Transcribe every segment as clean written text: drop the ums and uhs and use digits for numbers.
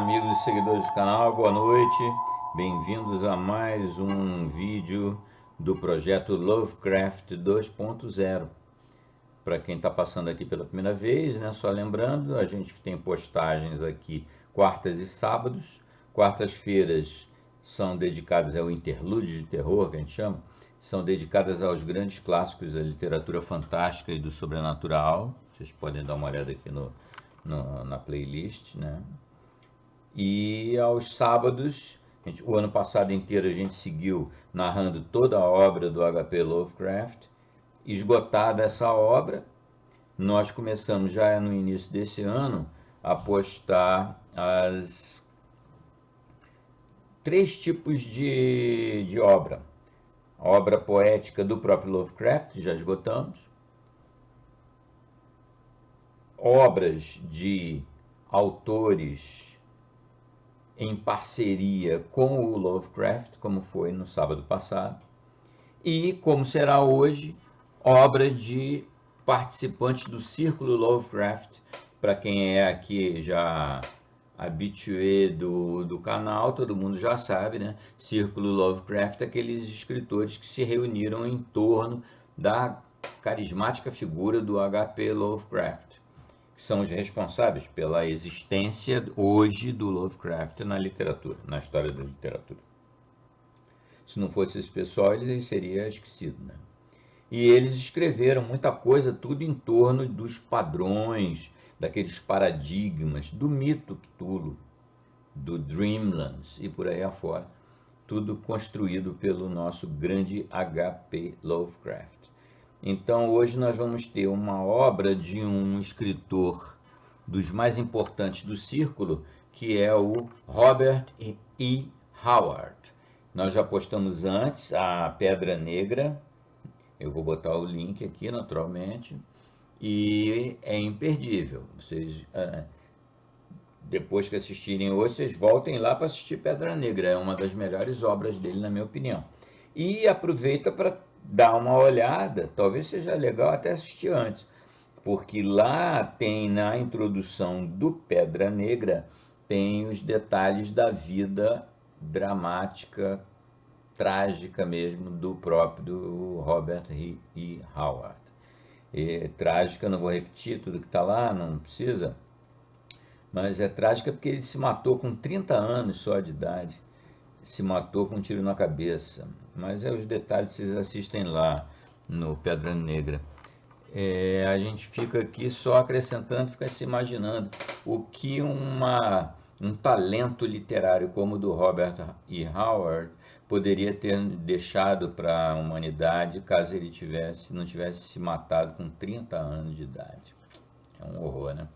amigos e seguidores do canal, boa noite. Bem-vindos a mais um vídeo do projeto Lovecraft 2.0. Para quem está passando aqui pela primeira vez, né, só lembrando, a gente tem postagens aqui quartas e sábados. Quartas-feiras são dedicadas ao interlúdio de terror, que a gente chama, são dedicadas aos grandes clássicos da literatura fantástica e do sobrenatural. Vocês podem dar uma olhada aqui na playlist, né? E aos sábados, o ano passado inteiro a gente seguiu narrando toda a obra do H.P. Lovecraft. Esgotada essa obra, nós começamos já no início desse ano a postar as três tipos de obra. A obra poética do próprio Lovecraft, já esgotamos. Obras de autores em parceria com o Lovecraft, como foi no sábado passado, e como será hoje, obra de participantes do Círculo Lovecraft. Para quem é aqui já habitué do canal, todo mundo já sabe, né? Círculo Lovecraft, aqueles escritores que se reuniram em torno da carismática figura do H.P. Lovecraft, que são os responsáveis pela existência hoje do Lovecraft na literatura, na história da literatura. Se não fosse esse pessoal, ele seria esquecido, né? E eles escreveram muita coisa, tudo em torno dos padrões, daqueles paradigmas, do mito Cthulhu, do Dreamlands e por aí afora. Tudo construído pelo nosso grande H.P. Lovecraft. Então hoje nós vamos ter uma obra de um escritor dos mais importantes do círculo, que é o Robert E. Howard. Nós já postamos antes a Pedra Negra, eu vou botar o link aqui naturalmente, e é imperdível. Vocês, depois que assistirem hoje, vocês voltem lá para assistir Pedra Negra, é uma das melhores obras dele, na minha opinião. E aproveita para dar uma olhada, talvez seja legal até assistir antes, porque lá tem, na introdução do Pedra Negra, tem os detalhes da vida dramática, trágica mesmo, do próprio Robert E. Howard. Trágica, não vou repetir tudo que está lá, não precisa, mas é trágica porque ele se matou com 30 anos só de idade, se matou com um tiro na cabeça, mas os detalhes vocês assistem lá no Pedra Negra. A gente fica aqui só acrescentando, fica se imaginando o que um talento literário como o do Robert E. Howard poderia ter deixado para a humanidade caso ele não tivesse se matado com 30 anos de idade. É um horror, né?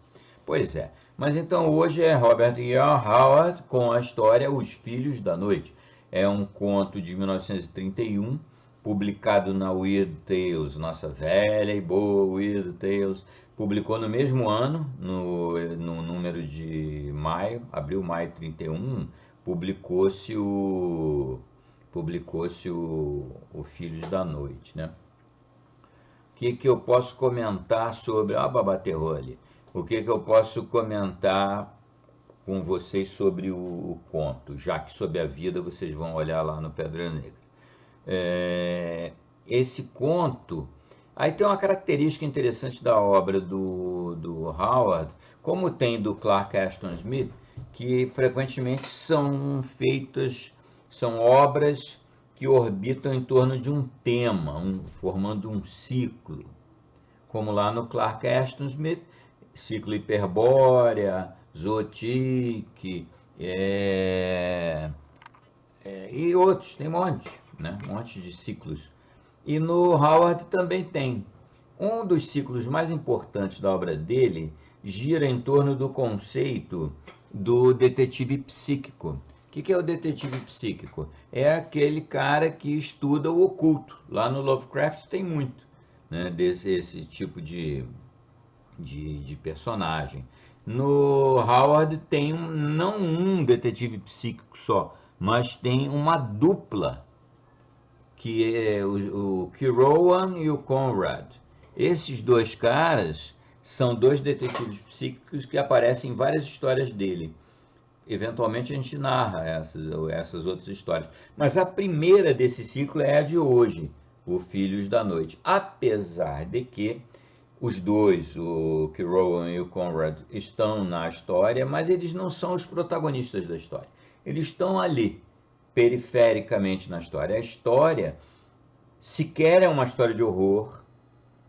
Pois é. Mas então hoje é Robert E. Howard com a história Os Filhos da Noite. É um conto de 1931, publicado na Weird Tales, nossa velha e boa Weird Tales. Publicou no mesmo ano, no número de maio, abril-maio 31, publicou-se o Filhos da Noite, né? O que eu posso comentar sobre... Ah, Babaterror ali. O que eu posso comentar com vocês sobre o conto, já que sobre a vida vocês vão olhar lá no Pedra Negra. Esse conto... Aí tem uma característica interessante da obra do Howard, como tem do Clark Ashton Smith, que frequentemente são obras que orbitam em torno de um tema, formando um ciclo. Como lá no Clark Ashton Smith, ciclo Hiperbórea, Zootique, e outros, tem um monte, né? Um monte de ciclos. E no Howard também tem. Um dos ciclos mais importantes da obra dele gira em torno do conceito do detetive psíquico. O que é o detetive psíquico? É aquele cara que estuda o oculto. Lá no Lovecraft tem muito, né, esse tipo de personagem. No Howard tem não um detetive psíquico só, mas tem uma dupla, que é o Kirowan e o Conrad. Esses dois caras são dois detetives psíquicos que aparecem em várias histórias dele. eventualmente a gente narra essas outras histórias. Mas a primeira desse ciclo é a de hoje, o Filhos da Noite. Apesar de que os dois, o Rowan e o Conrad, estão na história, mas eles não são os protagonistas da história. Eles estão ali, perifericamente na história. A história sequer é uma história de horror,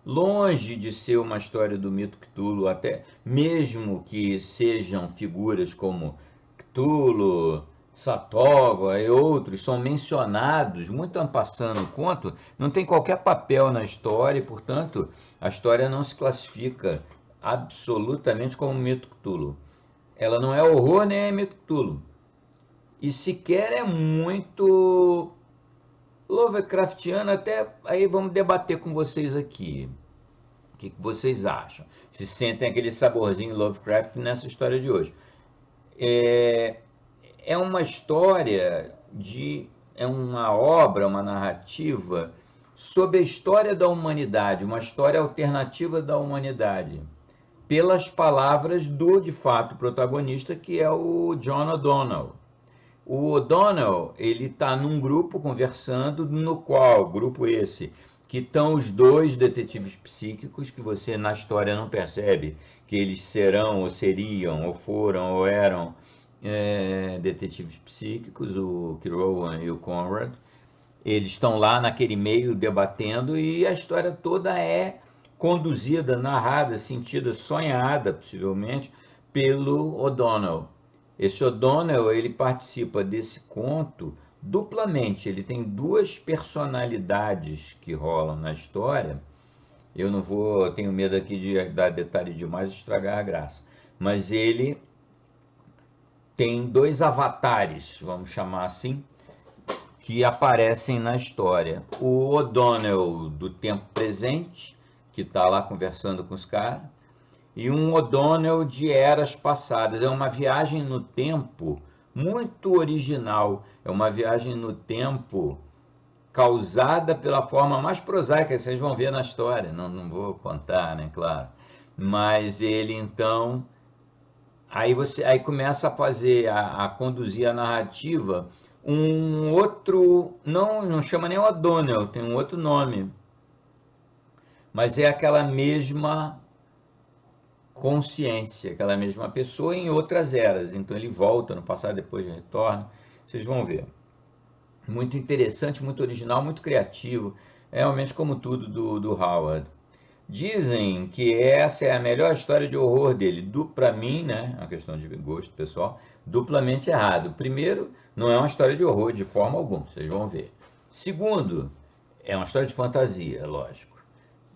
longe de ser uma história do mito Cthulhu, até mesmo que sejam figuras como Cthulhu, Satógua e outros são mencionados muito en passant no conto, não tem qualquer papel na história e, portanto, a história não se classifica absolutamente como mito Cthulhu. Ela não é horror nem é mito Cthulhu. E sequer é muito Lovecraftiana, até aí vamos debater com vocês aqui. O que vocês acham? Se sentem aquele saborzinho Lovecraft nessa história de hoje? É uma história é uma obra, uma narrativa sobre a história da humanidade, uma história alternativa da humanidade, pelas palavras do, de fato, protagonista, que é o John O'Donnell. O O'Donnell, ele está num grupo conversando, no qual, grupo esse, que estão os dois detetives psíquicos, que você na história não percebe que eles serão, ou seriam, ou foram, ou eram detetives psíquicos, o Rowan e o Conrad. Eles estão lá naquele meio debatendo e a história toda é conduzida, narrada, sentida, sonhada, possivelmente, pelo O'Donnell. Esse O'Donnell, ele participa desse conto duplamente, ele tem duas personalidades que rolam na história. Eu não vou, tenho medo aqui de dar detalhe demais e estragar a graça, mas ele tem dois avatares, vamos chamar assim, que aparecem na história. O O'Donnell do tempo presente, que está lá conversando com os caras, e um O'Donnell de eras passadas. É uma viagem no tempo muito original. É uma viagem no tempo causada pela forma mais prosaica, que vocês vão ver na história. Não vou contar, né, claro. Mas ele, então... Aí começa a fazer, a conduzir a narrativa um outro... Não chama nem O'Donnell, tem um outro nome. Mas é aquela mesma consciência, aquela mesma pessoa em outras eras. Então ele volta no passado, depois retorna. Vocês vão ver. Muito interessante, muito original, muito criativo. É realmente como tudo do Howard. Dizem que essa é a melhor história de horror dele. Para mim, né, é uma questão de gosto pessoal, duplamente errado. Primeiro, não é uma história de horror de forma alguma, vocês vão ver. Segundo, é uma história de fantasia, lógico.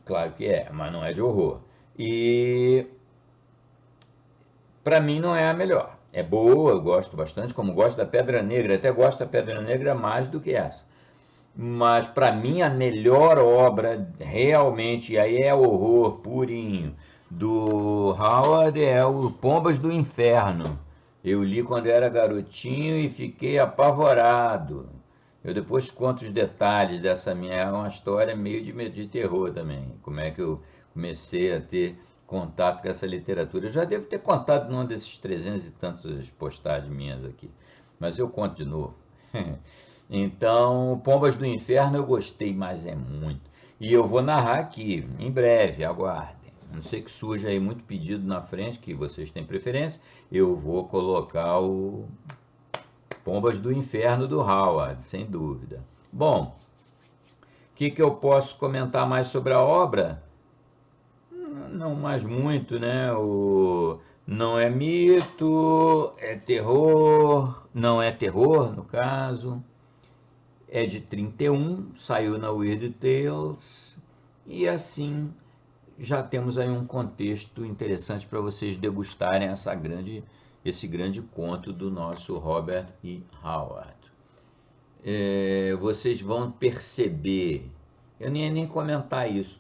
Claro que é, mas não é de horror. E para mim não é a melhor. É boa, eu gosto bastante, como gosto da Pedra Negra, até gosto da Pedra Negra mais do que essa. Mas para mim a melhor obra realmente, e aí é horror purinho, do Howard é o Pombas do Inferno. Eu li quando era garotinho e fiquei apavorado. Eu depois conto os detalhes dessa minha, é uma história meio de terror também. Como é que eu comecei a ter contato com essa literatura. Eu já devo ter contado numa desses 300 e tantas postagens minhas aqui, mas eu conto de novo. Então, Pombas do Inferno eu gostei, mas é muito. E eu vou narrar aqui, em breve, aguardem. Não sei que surja aí muito pedido na frente, que vocês têm preferência, eu vou colocar o Pombas do Inferno do Howard, sem dúvida. Bom, o que eu posso comentar mais sobre a obra? Não mais muito, né? Não é mito, é terror, não é terror no caso. É de 31, saiu na Weird Tales, e assim já temos aí um contexto interessante para vocês degustarem esse grande conto do nosso Robert E. Howard. Vocês vão perceber, eu nem comentar isso,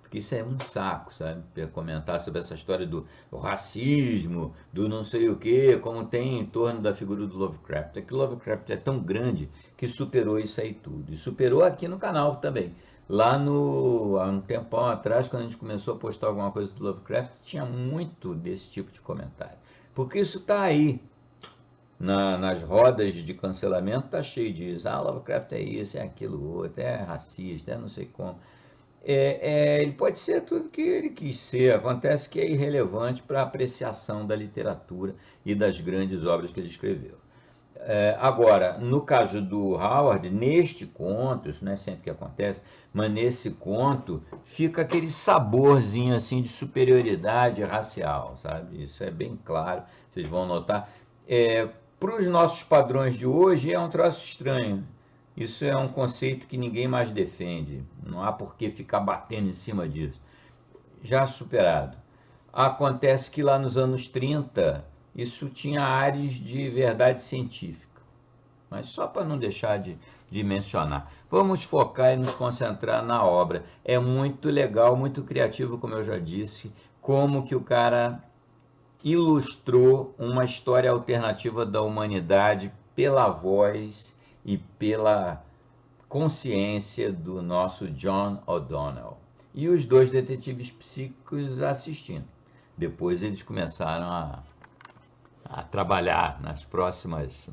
porque isso é um saco, sabe? Comentar sobre essa história do racismo, do não sei o que, como tem em torno da figura do Lovecraft. É que o Lovecraft é tão grande que superou isso aí tudo. E superou aqui no canal também. Lá há um tempão atrás, quando a gente começou a postar alguma coisa do Lovecraft, tinha muito desse tipo de comentário. Porque isso está aí. nas rodas de cancelamento tá cheio disso. Ah, Lovecraft é isso, é aquilo outro, é racista, é não sei como. Ele pode ser tudo que ele quis ser, acontece que é irrelevante para a apreciação da literatura e das grandes obras que ele escreveu. Agora, no caso do Howard, neste conto, isso não é sempre que acontece, mas nesse conto fica aquele saborzinho assim de superioridade racial, sabe? Isso é bem claro, vocês vão notar. Para os nossos padrões de hoje é um troço estranho. Isso é um conceito que ninguém mais defende. Não há por que ficar batendo em cima disso. Já superado. Acontece que lá nos anos 30, isso tinha ares de verdade científica. Mas só para não deixar de mencionar. Vamos focar e nos concentrar na obra. É muito legal, muito criativo, como eu já disse, como que o cara ilustrou uma história alternativa da humanidade pela voz e pela consciência do nosso John O'Donnell. E os dois detetives psíquicos assistindo. Depois eles começaram a trabalhar nas próximas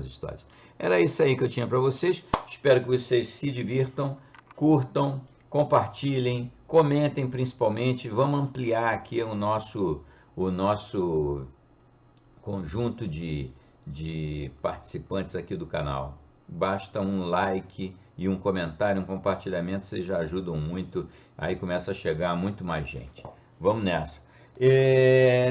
histórias. Era isso aí que eu tinha para vocês. Espero que vocês se divirtam, curtam, compartilhem, comentem principalmente. Vamos ampliar aqui o nosso conjunto de participantes aqui do canal. Basta um like e um comentário, um compartilhamento, vocês já ajudam muito, aí começa a chegar muito mais gente. Vamos nessa.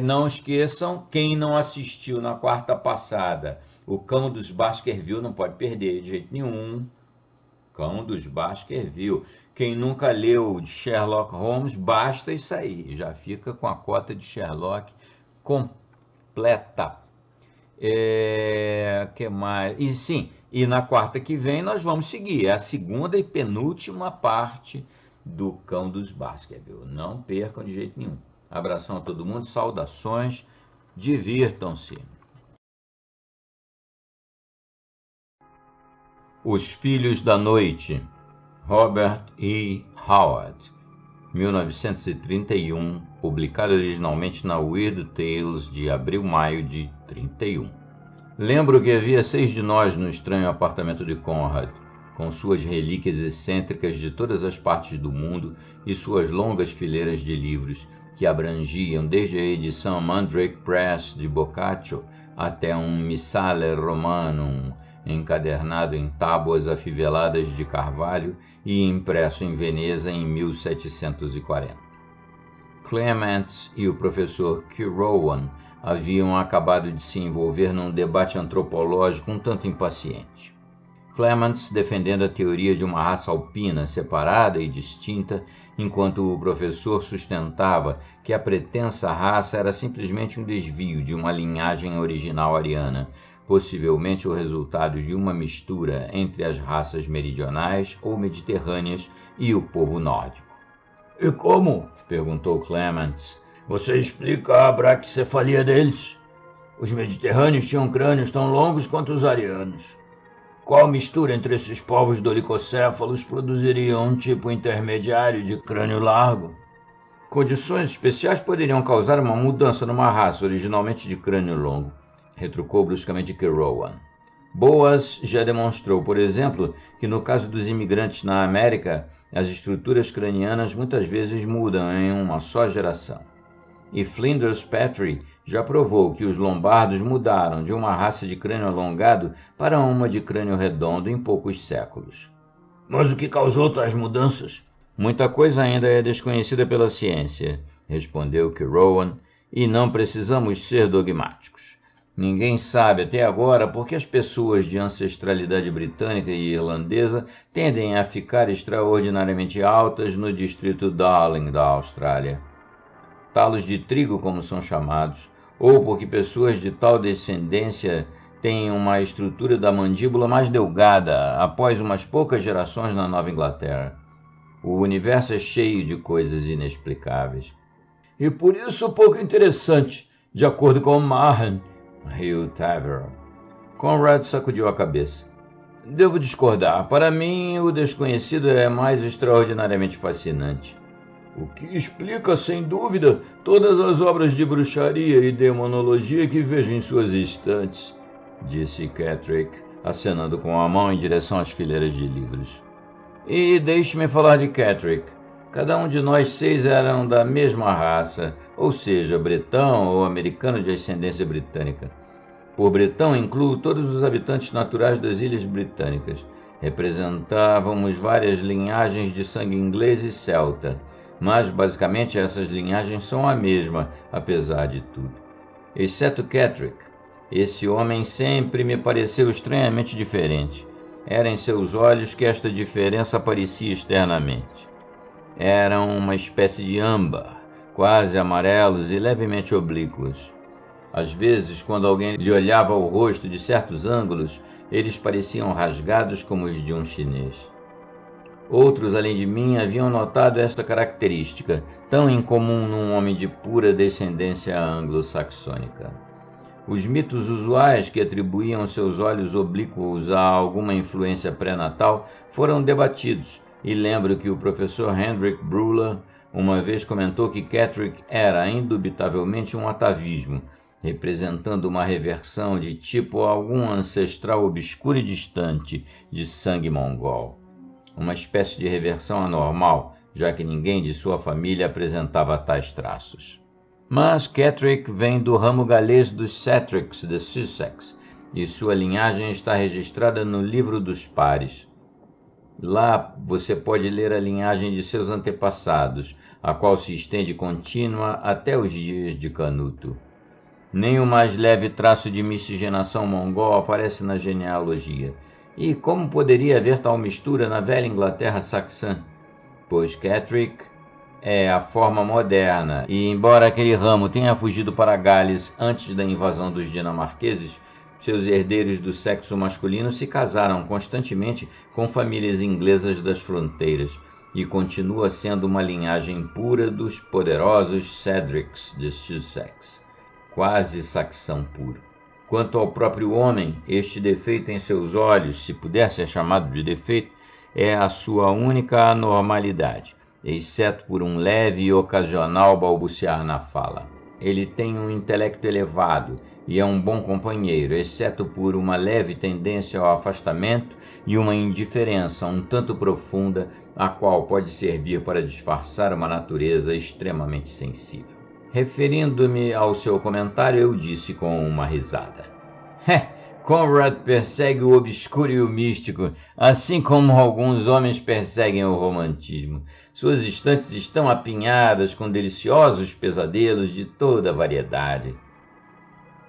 Não esqueçam, quem não assistiu na quarta passada, o Cão dos Baskerville não pode perder de jeito nenhum. Cão dos Baskerville. Quem nunca leu de Sherlock Holmes, basta isso aí, já fica com a cota de Sherlock completa. Que mais? E sim, e na quarta que vem nós vamos seguir, é a segunda e penúltima parte do Cão dos Baskerville. Não percam de jeito nenhum. Abração a todo mundo, saudações, divirtam-se. Os Filhos da Noite, Robert E. Howard, 1931, publicado originalmente na Weird Tales de abril-maio de 31. Lembro que havia 6 de nós no estranho apartamento de Conrad, com suas relíquias excêntricas de todas as partes do mundo e suas longas fileiras de livros, que abrangiam desde a edição Mandrake Press de Boccaccio até um Missale Romanum, encadernado em tábuas afiveladas de carvalho e impresso em Veneza em 1740. Clements e o professor Kirwan haviam acabado de se envolver num debate antropológico um tanto impaciente. Clements defendendo a teoria de uma raça alpina separada e distinta, enquanto o professor sustentava que a pretensa raça era simplesmente um desvio de uma linhagem original ariana, possivelmente o resultado de uma mistura entre as raças meridionais ou mediterrâneas e o povo nórdico. "E como?" perguntou Clements. "Você explica a braquicefalia deles? Os mediterrâneos tinham crânios tão longos quanto os arianos. Qual mistura entre esses povos dolicocéfalos produziria um tipo intermediário de crânio largo? Condições especiais poderiam causar uma mudança numa raça originalmente de crânio longo", retrucou bruscamente Kirwan. Boas já demonstrou, por exemplo, que no caso dos imigrantes na América, as estruturas cranianas muitas vezes mudam em uma só geração. E Flinders Petrie já provou que os lombardos mudaram de uma raça de crânio alongado para uma de crânio redondo em poucos séculos. "Mas o que causou tais mudanças?" "Muita coisa ainda é desconhecida pela ciência", respondeu Kirwan, "e não precisamos ser dogmáticos. Ninguém sabe até agora por que as pessoas de ancestralidade britânica e irlandesa tendem a ficar extraordinariamente altas no distrito Darling da Austrália. Talos de trigo, como são chamados, ou porque pessoas de tal descendência têm uma estrutura da mandíbula mais delgada após umas poucas gerações na Nova Inglaterra. O universo é cheio de coisas inexplicáveis. E por isso pouco interessante, de acordo com Mahan", riu Taverell. Conrad sacudiu a cabeça. "Devo discordar. Para mim, o desconhecido é mais extraordinariamente fascinante. O que explica, sem dúvida, todas as obras de bruxaria e demonologia que vejo em suas estantes. disse Catterick, acenando com a mão em direção às fileiras de livros. E deixe-me falar de Catterick. Cada um de nós 6 eram da mesma raça, ou seja, bretão ou americano de ascendência britânica. Por bretão incluo todos os habitantes naturais das ilhas britânicas. Representávamos várias linhagens de sangue inglês e celta, mas basicamente essas linhagens são a mesma, apesar de tudo. Exceto Catterick. Esse homem sempre me pareceu estranhamente diferente. Era em seus olhos que esta diferença aparecia externamente. Eram uma espécie de âmbar, quase amarelos e levemente oblíquos. Às vezes, quando alguém lhe olhava o rosto de certos ângulos, eles pareciam rasgados como os de um chinês. Outros, além de mim, haviam notado esta característica, tão incomum num homem de pura descendência anglo-saxônica. Os mitos usuais que atribuíam seus olhos oblíquos a alguma influência pré-natal foram debatidos, e lembro que o professor Hendrik Breuer uma vez comentou que Catterick era indubitavelmente um atavismo, representando uma reversão de tipo a algum ancestral obscuro e distante de sangue mongol. Uma espécie de reversão anormal, já que ninguém de sua família apresentava tais traços. Mas Catterick vem do ramo galês dos Settricks de Sussex, e sua linhagem está registrada no Livro dos Pares. Lá você pode ler a linhagem de seus antepassados, a qual se estende contínua até os dias de Canuto. Nem o mais leve traço de miscigenação mongol aparece na genealogia. E como poderia haver tal mistura na velha Inglaterra saxã? Pois Catterick é a forma moderna, e embora aquele ramo tenha fugido para Gales antes da invasão dos dinamarqueses, seus herdeiros do sexo masculino se casaram constantemente com famílias inglesas das fronteiras, e continua sendo uma linhagem pura dos poderosos Cedricks de Sussex, quase saxão puro. Quanto ao próprio homem, este defeito em seus olhos, se puder ser chamado de defeito, é a sua única anormalidade, exceto por um leve e ocasional balbuciar na fala. Ele tem um intelecto elevado e é um bom companheiro, exceto por uma leve tendência ao afastamento e uma indiferença um tanto profunda, a qual pode servir para disfarçar uma natureza extremamente sensível. Referindo-me ao seu comentário, eu disse com uma risada: Conrad persegue o obscuro e o místico, assim como alguns homens perseguem o romantismo. Suas estantes estão apinhadas com deliciosos pesadelos de toda variedade.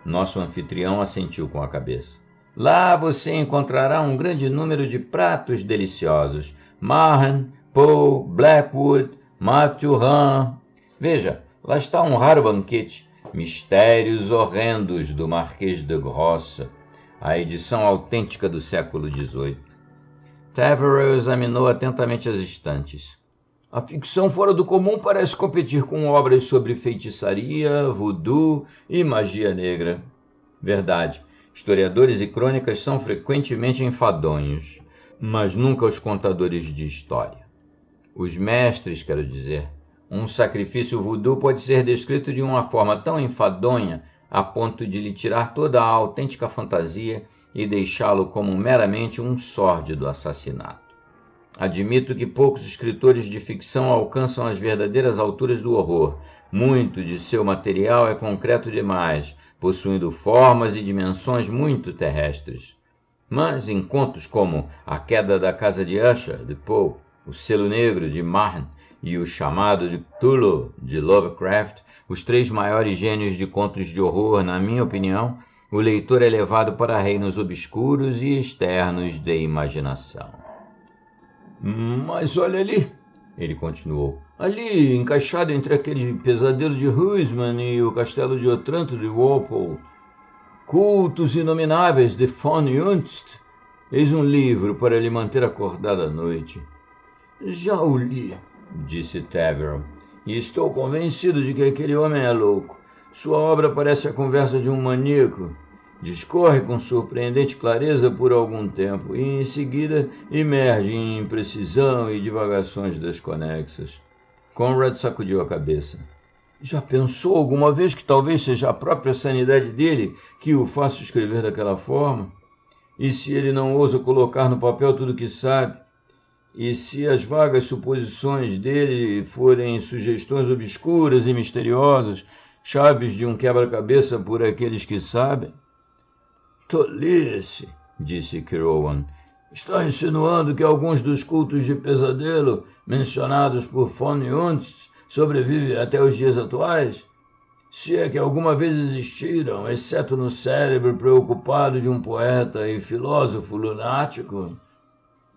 Nosso anfitrião assentiu com a cabeça. Lá você encontrará um grande número de pratos deliciosos. Mahon, Poe, Blackwood, Mathurin. Veja, lá está um raro banquete. Mistérios horrendos do Marquês de Grosse, a edição autêntica do século XVIII. Taverell examinou atentamente as estantes. A ficção fora do comum parece competir com obras sobre feitiçaria, voodoo e magia negra. Verdade, historiadores e crônicas são frequentemente enfadonhos, mas nunca os contadores de história. Os mestres, quero dizer. Um sacrifício voodoo pode ser descrito de uma forma tão enfadonha a ponto de lhe tirar toda a autêntica fantasia e deixá-lo como meramente um sórdido assassinato. Admito que poucos escritores de ficção alcançam as verdadeiras alturas do horror. Muito de seu material é concreto demais, possuindo formas e dimensões muito terrestres. Mas em contos como A Queda da Casa de Usher, de Poe, O Selo Negro, de Marne, e O Chamado de Cthulhu, de Lovecraft, os 3 maiores gênios de contos de horror, na minha opinião, o leitor é levado para reinos obscuros e externos de imaginação. Mas olha ali, ele continuou, ali, encaixado entre aquele pesadelo de Huysman e o castelo de Otranto de Walpole, Cultos Inomináveis de von Junst. Eis um livro para lhe manter acordado à noite. Já o li, disse Taverell, e estou convencido de que aquele homem é louco. Sua obra parece a conversa de um maníaco. Discorre com surpreendente clareza por algum tempo e, em seguida, emerge em imprecisão e divagações desconexas. Conrad sacudiu a cabeça. Já pensou alguma vez que talvez seja a própria sanidade dele que o faça escrever daquela forma? E se ele não ousa colocar no papel tudo o que sabe? E se as vagas suposições dele forem sugestões obscuras e misteriosas, chaves de um quebra-cabeça por aqueles que sabem? Tolice, disse Kirwan. Está insinuando que alguns dos cultos de pesadelo mencionados por von Unst sobrevivem até os dias atuais? Se é que alguma vez existiram, exceto no cérebro preocupado de um poeta e filósofo lunático?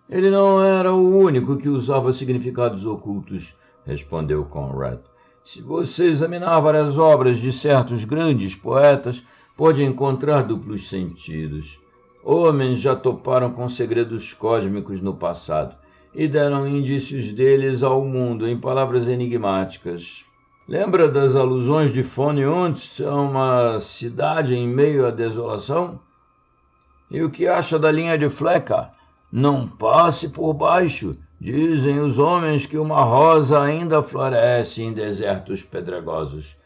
Ele não era o único que usava significados ocultos, respondeu Conrad. Se você examinar várias obras de certos grandes poetas, pode encontrar duplos sentidos. Homens já toparam com segredos cósmicos no passado e deram indícios deles ao mundo em palavras enigmáticas. Lembra das alusões de von Unst a uma cidade em meio à desolação? E o que acha da linha de Fleca? Não passe por baixo. Dizem os homens que uma rosa ainda floresce em desertos pedregosos,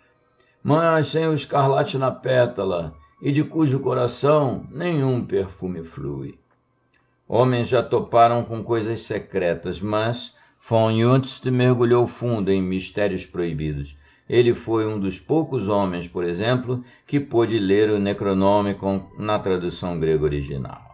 mas sem o escarlate na pétala, e de cujo coração nenhum perfume flui. Homens já toparam com coisas secretas, mas von Unst mergulhou fundo em mistérios proibidos. Ele foi um dos poucos homens, por exemplo, que pôde ler o Necronomicon na tradução grega original.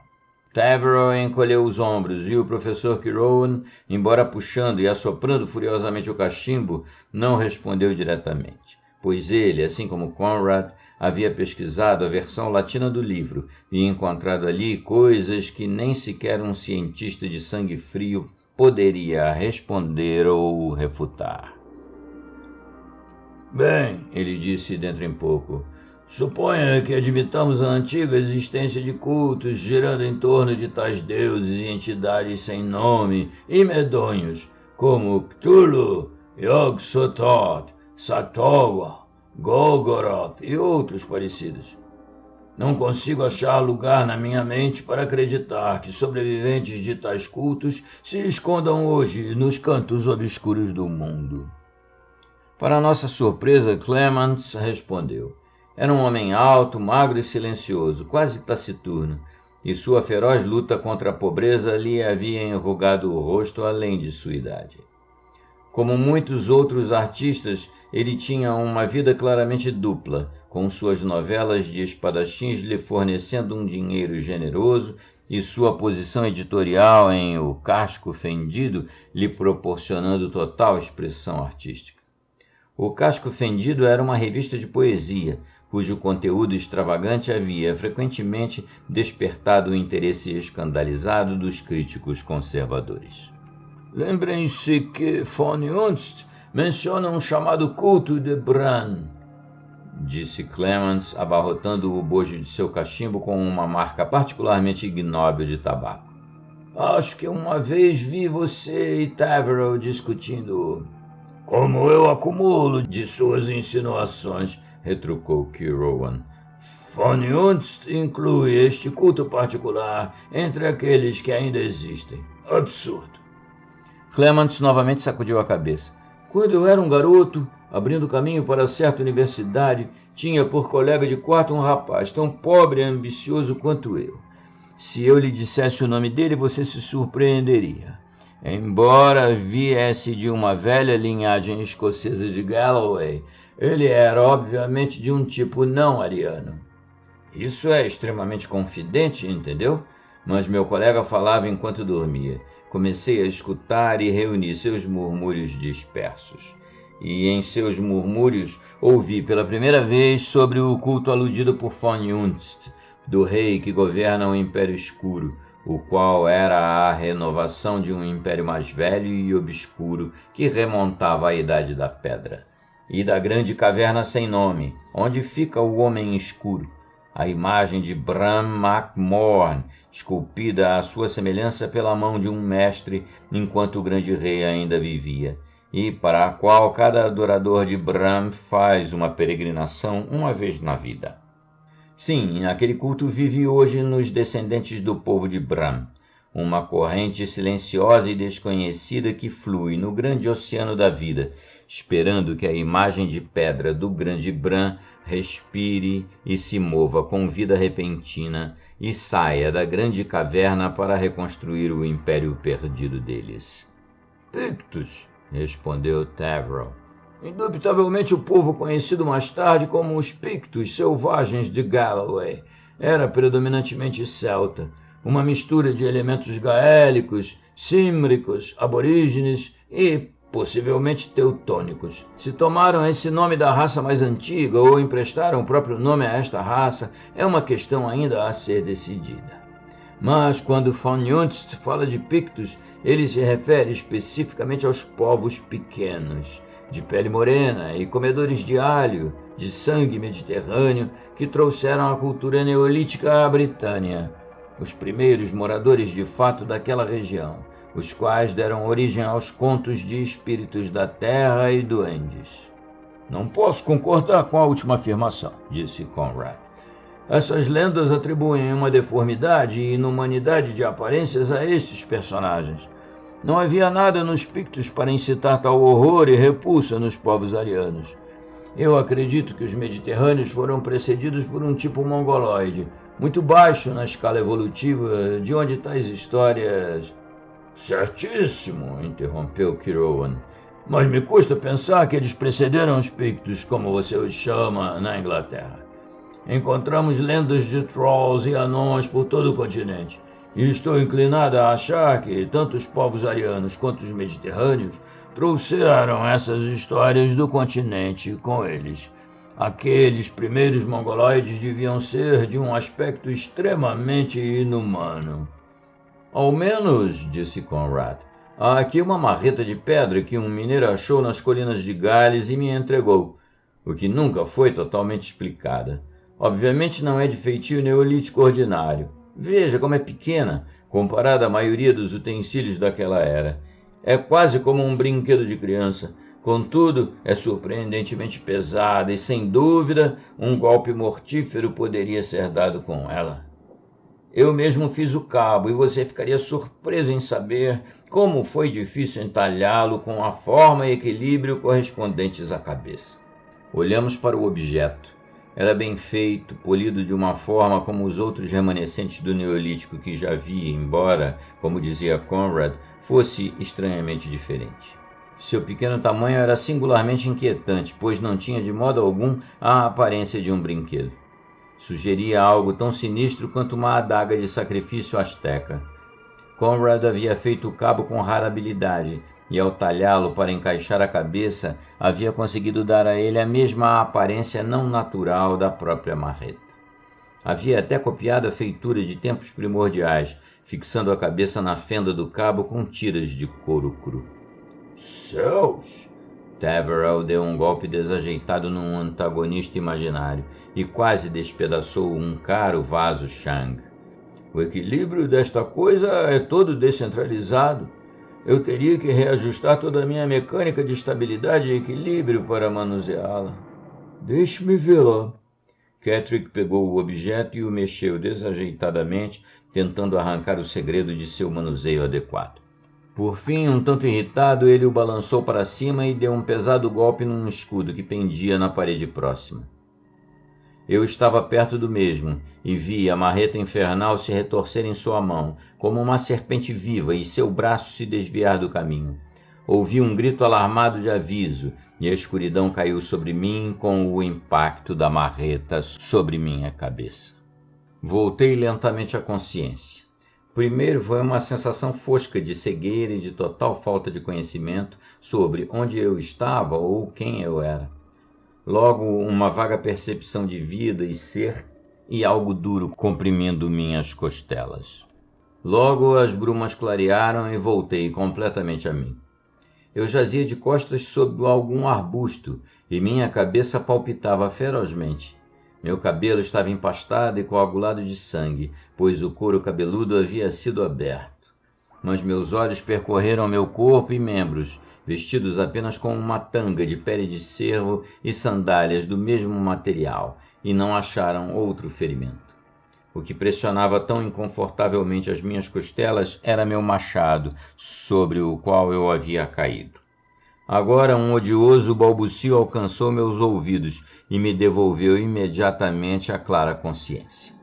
Taverell encolheu os ombros e o professor Kirwan, embora puxando e assoprando furiosamente o cachimbo, não respondeu diretamente, pois ele, assim como Conrad, havia pesquisado a versão latina do livro e encontrado ali coisas que nem sequer um cientista de sangue frio poderia responder ou refutar. Bem, ele disse dentro em pouco, suponha que admitamos a antiga existência de cultos girando em torno de tais deuses e entidades sem nome e medonhos, como Cthulhu, Yog-Sothoth, Satowa, Golgoroth e outros parecidos. Não consigo achar lugar na minha mente para acreditar que sobreviventes de tais cultos se escondam hoje nos cantos obscuros do mundo. Para nossa surpresa, Clemens respondeu. Era um homem alto, magro e silencioso, quase taciturno, e sua feroz luta contra a pobreza lhe havia enrugado o rosto além de sua idade. Como muitos outros artistas, ele tinha uma vida claramente dupla, com suas novelas de espadachins lhe fornecendo um dinheiro generoso e sua posição editorial em O Casco Fendido lhe proporcionando total expressão artística. O Casco Fendido era uma revista de poesia, cujo conteúdo extravagante havia frequentemente despertado o interesse escandalizado dos críticos conservadores. Lembrem-se que von Unst menciona um chamado culto de Bran, disse Clemens, abarrotando o bojo de seu cachimbo com uma marca particularmente ignóbil de tabaco. Acho que uma vez vi você e Taverell discutindo. Como eu acumulo de suas insinuações, retrucou Kirwan. Von Unst inclui este culto particular entre aqueles que ainda existem. Absurdo. Clemens novamente sacudiu a cabeça. Quando eu era um garoto, abrindo caminho para certa universidade, tinha por colega de quarto um rapaz tão pobre e ambicioso quanto eu. Se eu lhe dissesse o nome dele, você se surpreenderia. Embora viesse de uma velha linhagem escocesa de Galloway, ele era obviamente de um tipo não ariano. Isso é extremamente confidente, entendeu? Mas meu colega falava enquanto dormia. Comecei a escutar e reunir seus murmúrios dispersos. E em seus murmúrios ouvi pela primeira vez sobre o culto aludido por von Unst, do rei que governa o Império Escuro, o qual era a renovação de um império mais velho e obscuro que remontava à Idade da Pedra, e da grande caverna sem nome, onde fica o Homem Escuro, a imagem de Bram Mac Morn, esculpida à sua semelhança pela mão de um mestre enquanto o grande rei ainda vivia, e para a qual cada adorador de Bram faz uma peregrinação uma vez na vida. Sim, aquele culto vive hoje nos descendentes do povo de Bram, uma corrente silenciosa e desconhecida que flui no grande oceano da vida, esperando que a imagem de pedra do grande Bran respire e se mova com vida repentina e saia da grande caverna para reconstruir o império perdido deles. Pictos, respondeu Tavro. Indubitavelmente o povo conhecido mais tarde como os Pictos selvagens de Galloway era predominantemente celta, uma mistura de elementos gaélicos, címricos, aborígenes e possivelmente teutônicos. Se tomaram esse nome da raça mais antiga ou emprestaram o próprio nome a esta raça é uma questão ainda a ser decidida. Mas quando von Junst fala de Pictos, ele se refere especificamente aos povos pequenos, de pele morena e comedores de alho, de sangue mediterrâneo, que trouxeram a cultura neolítica à Britânia, os primeiros moradores de fato daquela região, os quais deram origem aos contos de espíritos da terra e duendes. Não posso concordar com a última afirmação, disse Conrad. Essas lendas atribuem uma deformidade e inumanidade de aparências a estes personagens. Não havia nada nos Pictos para incitar tal horror e repulsa nos povos arianos. Eu acredito que os mediterrâneos foram precedidos por um tipo mongoloide, muito baixo na escala evolutiva, de onde tais histórias... Certíssimo, interrompeu Kirowan. Mas me custa pensar que eles precederam os Pictos, como você os chama, na Inglaterra. Encontramos lendas de Trolls e anões por todo o continente, e estou inclinado a achar que tanto os povos arianos quanto os mediterrâneos trouxeram essas histórias do continente com eles. Aqueles primeiros mongoloides deviam ser de um aspecto extremamente inumano. Ao menos, disse Conrad, há aqui uma marreta de pedra que um mineiro achou nas colinas de Gales e me entregou, o que nunca foi totalmente explicada. Obviamente não é de feitio neolítico ordinário. Veja como é pequena, comparada à maioria dos utensílios daquela era. É quase como um brinquedo de criança. Contudo, é surpreendentemente pesada e, sem dúvida, um golpe mortífero poderia ser dado com ela. Eu mesmo fiz o cabo e você ficaria surpreso em saber como foi difícil entalhá-lo com a forma e equilíbrio correspondentes à cabeça. Olhamos para o objeto. Era bem feito, polido de uma forma como os outros remanescentes do Neolítico que já vi, embora, como dizia Conrad, fosse estranhamente diferente. Seu pequeno tamanho era singularmente inquietante, pois não tinha de modo algum a aparência de um brinquedo. Sugeria algo tão sinistro quanto uma adaga de sacrifício asteca. Conrad havia feito o cabo com rara habilidade, e ao talhá-lo para encaixar a cabeça, havia conseguido dar a ele a mesma aparência não natural da própria marreta. Havia até copiado a feitura de tempos primordiais, fixando a cabeça na fenda do cabo com tiras de couro cru. Céus! Taverell deu um golpe desajeitado num antagonista imaginário e quase despedaçou um caro vaso Shang. O equilíbrio desta coisa é todo descentralizado. Eu teria que reajustar toda a minha mecânica de estabilidade e equilíbrio para manuseá-la. Deixe-me vê-la. Catterick pegou o objeto e o mexeu desajeitadamente, tentando arrancar o segredo de seu manuseio adequado. Por fim, um tanto irritado, ele o balançou para cima e deu um pesado golpe num escudo que pendia na parede próxima. Eu estava perto do mesmo e vi a marreta infernal se retorcer em sua mão, como uma serpente viva, e seu braço se desviar do caminho. Ouvi um grito alarmado de aviso, e a escuridão caiu sobre mim com o impacto da marreta sobre minha cabeça. Voltei lentamente à consciência. Primeiro foi uma sensação fosca de cegueira e de total falta de conhecimento sobre onde eu estava ou quem eu era. Logo, uma vaga percepção de vida e ser e algo duro comprimindo minhas costelas. Logo, as brumas clarearam e voltei completamente a mim. Eu jazia de costas sob algum arbusto e minha cabeça palpitava ferozmente. Meu cabelo estava empastado e coagulado de sangue, pois o couro cabeludo havia sido aberto. Mas meus olhos percorreram meu corpo e membros, vestidos apenas com uma tanga de pele de cervo e sandálias do mesmo material, e não acharam outro ferimento. O que pressionava tão inconfortavelmente as minhas costelas era meu machado, sobre o qual eu havia caído. Agora um odioso balbucio alcançou meus ouvidos e me devolveu imediatamente a clara consciência.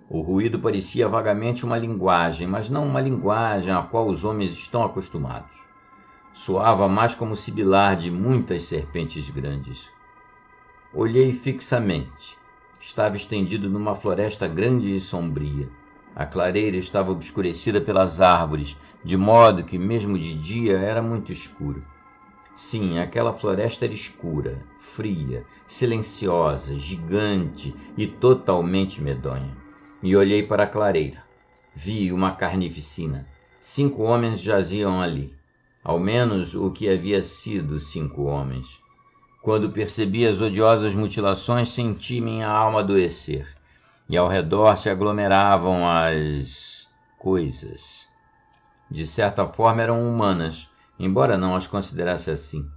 O ruído parecia vagamente uma linguagem, mas não uma linguagem à qual os homens estão acostumados. Soava mais como o sibilar de muitas serpentes grandes. Olhei fixamente. Estava estendido numa floresta grande e sombria. A clareira estava obscurecida pelas árvores, de modo que mesmo de dia era muito escuro. Sim, aquela floresta era escura, fria, silenciosa, gigante e totalmente medonha. E olhei para a clareira. Vi uma carnificina. 5 homens jaziam ali. Ao menos o que havia sido 5 homens. Quando percebi as odiosas mutilações, senti minha alma adoecer. E ao redor se aglomeravam as coisas. De certa forma eram humanas, embora não as considerasse assim.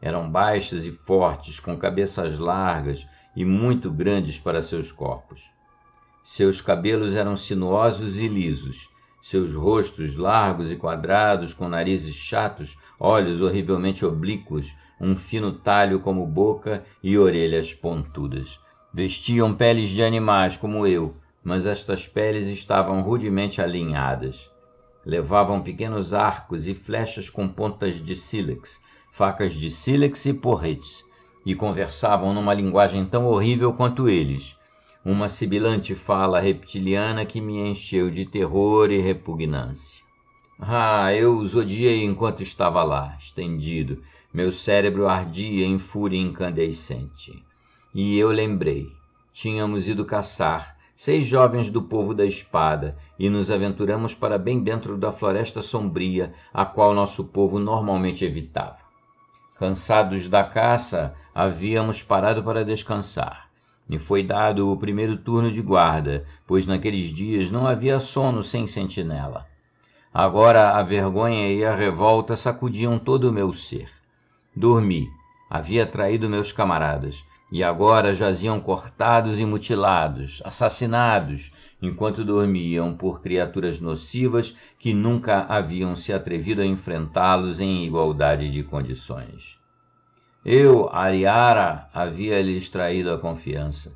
Eram baixas e fortes, com cabeças largas e muito grandes para seus corpos. Seus cabelos eram sinuosos e lisos, seus rostos largos e quadrados, com narizes chatos, olhos horrivelmente oblíquos, um fino talho como boca e orelhas pontudas. Vestiam peles de animais como eu, mas estas peles estavam rudemente alinhadas. Levavam pequenos arcos e flechas com pontas de sílex, facas de sílex e porretes, e conversavam numa linguagem tão horrível quanto eles, uma sibilante fala reptiliana que me encheu de terror e repugnância. Eu os odiei enquanto estava lá, estendido. Meu cérebro ardia em fúria incandescente. E eu lembrei. Tínhamos ido caçar, 6 jovens do povo da espada, e nos aventuramos para bem dentro da floresta sombria, a qual nosso povo normalmente evitava. Cansados da caça, havíamos parado para descansar. Me foi dado o primeiro turno de guarda, pois naqueles dias não havia sono sem sentinela. Agora a vergonha e a revolta sacudiam todo o meu ser. Dormi. Havia traído meus camaradas, e agora jaziam cortados e mutilados, assassinados, enquanto dormiam por criaturas nocivas que nunca haviam se atrevido a enfrentá-los em igualdade de condições. Eu, Ariara, havia-lhes traído a confiança.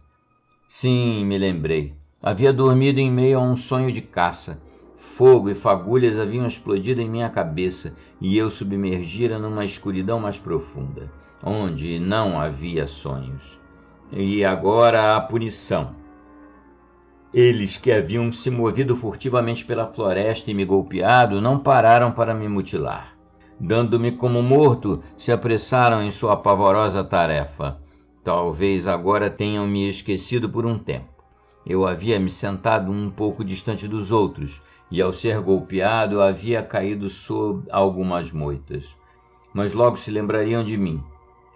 Sim, me lembrei. Havia dormido em meio a um sonho de caça. Fogo e fagulhas haviam explodido em minha cabeça e eu submergira numa escuridão mais profunda, onde não havia sonhos. E agora a punição. Eles que haviam se movido furtivamente pela floresta e me golpeado não pararam para me mutilar. Dando-me como morto, se apressaram em sua pavorosa tarefa. Talvez agora tenham me esquecido por um tempo. Eu havia me sentado um pouco distante dos outros, e ao ser golpeado havia caído sob algumas moitas. Mas logo se lembrariam de mim.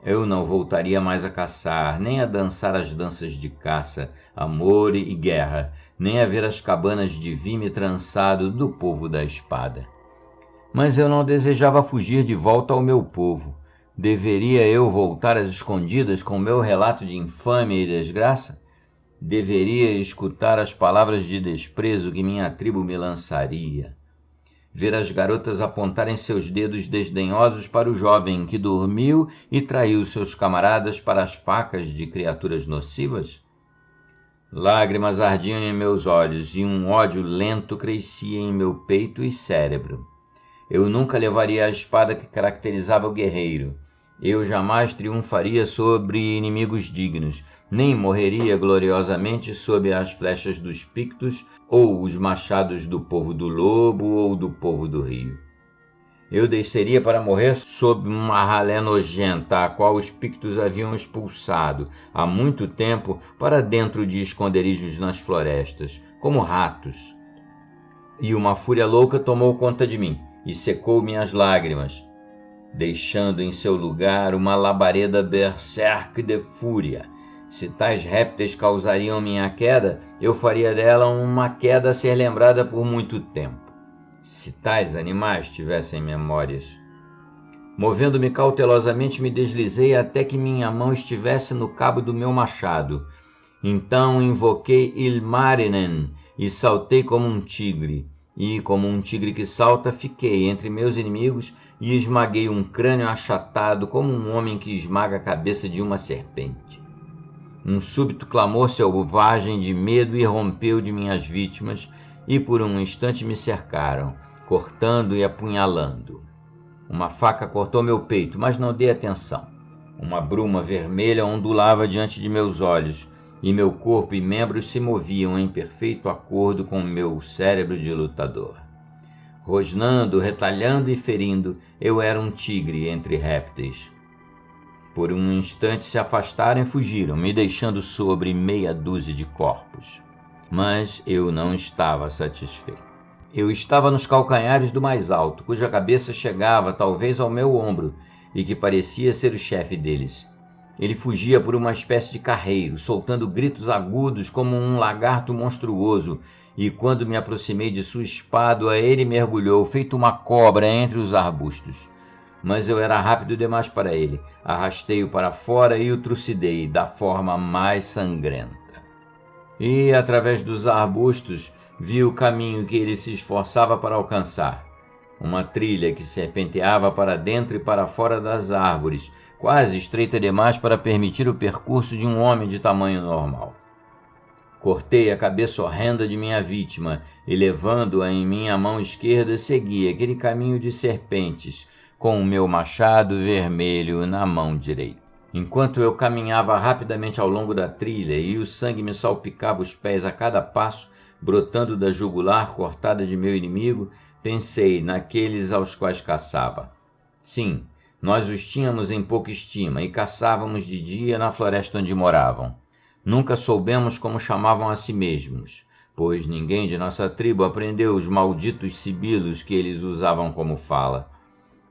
Eu não voltaria mais a caçar, nem a dançar as danças de caça, amor e guerra, nem a ver as cabanas de vime trançado do povo da espada. Mas eu não desejava fugir de volta ao meu povo. Deveria eu voltar às escondidas com meu relato de infâmia e desgraça? Deveria escutar as palavras de desprezo que minha tribo me lançaria? Ver as garotas apontarem seus dedos desdenhosos para o jovem que dormiu e traiu seus camaradas para as facas de criaturas nocivas? Lágrimas ardiam em meus olhos e um ódio lento crescia em meu peito e cérebro. Eu nunca levaria a espada que caracterizava o guerreiro. Eu jamais triunfaria sobre inimigos dignos, nem morreria gloriosamente sob as flechas dos Pictos ou os machados do povo do lobo ou do povo do rio. Eu desceria para morrer sob uma ralé nojenta, a qual os Pictos haviam expulsado há muito tempo para dentro de esconderijos nas florestas, como ratos. E uma fúria louca tomou conta de mim e secou minhas lágrimas, deixando em seu lugar uma labareda berserk de fúria. Se tais répteis causariam minha queda, eu faria dela uma queda a ser lembrada por muito tempo. Se tais animais tivessem memórias. Movendo-me cautelosamente, me deslizei até que minha mão estivesse no cabo do meu machado. Então invoquei Ilmarinen e saltei como um tigre. e, como um tigre que salta, fiquei entre meus inimigos e esmaguei um crânio achatado como um homem que esmaga a cabeça de uma serpente. Um súbito clamor selvagem de medo irrompeu de minhas vítimas e por um instante me cercaram, cortando e apunhalando. Uma faca cortou meu peito, mas não dei atenção. Uma bruma vermelha ondulava diante de meus olhos, e meu corpo e membros se moviam em perfeito acordo com meu cérebro de lutador. Rosnando, retalhando e ferindo, eu era um tigre entre répteis. Por um instante se afastaram e fugiram, me deixando sobre meia dúzia de corpos. Mas eu não estava satisfeito. Eu estava nos calcanhares do mais alto, cuja cabeça chegava talvez ao meu ombro e que parecia ser o chefe deles. Ele fugia por uma espécie de carreiro, soltando gritos agudos como um lagarto monstruoso, e quando me aproximei de sua espádua, ele mergulhou, feito uma cobra, entre os arbustos. Mas eu era rápido demais para ele. Arrastei-o para fora e o trucidei da forma mais sangrenta. E, através dos arbustos, vi o caminho que ele se esforçava para alcançar. Uma trilha que serpenteava para dentro e para fora das árvores, quase estreita demais para permitir o percurso de um homem de tamanho normal. Cortei a cabeça horrenda de minha vítima e, levando-a em minha mão esquerda, segui aquele caminho de serpentes, com o meu machado vermelho na mão direita. Enquanto eu caminhava rapidamente ao longo da trilha e o sangue me salpicava os pés a cada passo, brotando da jugular cortada de meu inimigo, pensei naqueles aos quais caçava. Sim, nós os tínhamos em pouca estima e caçávamos de dia na floresta onde moravam. Nunca soubemos como chamavam a si mesmos, pois ninguém de nossa tribo aprendeu os malditos sibilos que eles usavam como fala.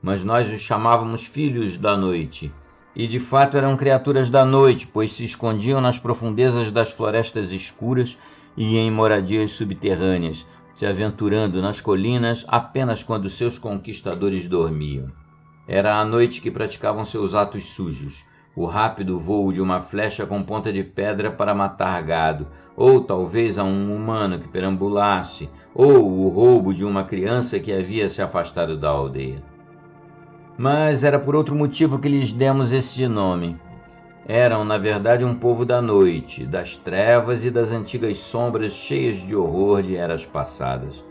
Mas nós os chamávamos filhos da noite, e de fato eram criaturas da noite, pois se escondiam nas profundezas das florestas escuras e em moradias subterrâneas, se aventurando nas colinas apenas quando seus conquistadores dormiam. Era à noite que praticavam seus atos sujos, o rápido voo de uma flecha com ponta de pedra para matar gado, ou talvez a um humano que perambulasse, ou o roubo de uma criança que havia se afastado da aldeia. Mas era por outro motivo que lhes demos esse nome. Eram, na verdade, um povo da noite, das trevas e das antigas sombras cheias de horror de eras passadas,